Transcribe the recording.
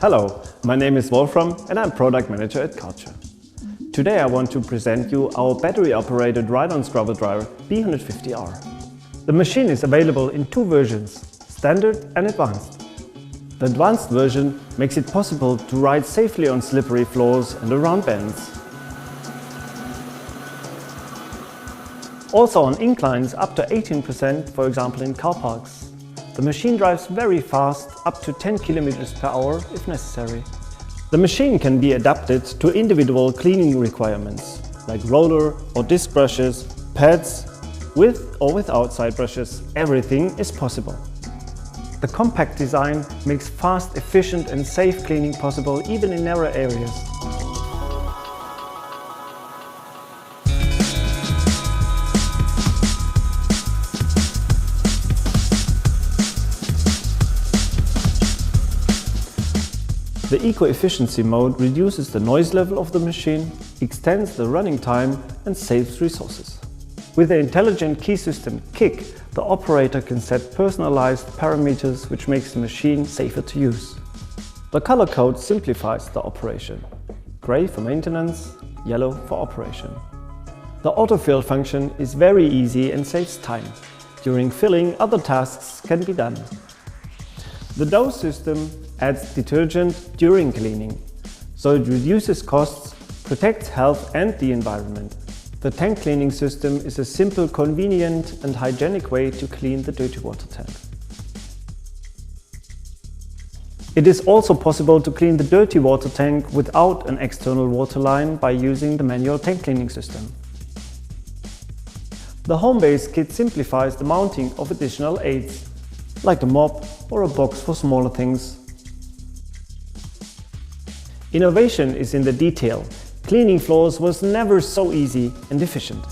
Hello, my name is Wolfram and I'm Product Manager at Kärcher. Today I want to present you our battery-operated ride-on scrubber dryer B150R. The machine is available in two versions, Standard and Advanced. The Advanced version makes it possible to ride safely on slippery floors and around bends. Also on inclines up to 18%, for example in car parks. The machine drives very fast, up to 10 km per hour if necessary. The machine can be adapted to individual cleaning requirements, like roller or disc brushes, pads, with or without side brushes. Everything is possible. The compact design makes fast, efficient and safe cleaning possible even in narrow areas. The eco-efficiency mode reduces the noise level of the machine, extends the running time and saves resources. With the intelligent key system KICK, the operator can set personalized parameters which makes the machine safer to use. The color code simplifies the operation. Gray for maintenance, yellow for operation. The autofill function is very easy and saves time. During filling, other tasks can be done. The dose system adds detergent during cleaning, so it reduces costs, protects health and the environment. The tank cleaning system is a simple, convenient and hygienic way to clean the dirty water tank. It is also possible to clean the dirty water tank without an external water line by using the manual tank cleaning system. The home base kit simplifies the mounting of additional aids, like a mop or a box for smaller things. Innovation is in the detail. Cleaning floors was never so easy and efficient.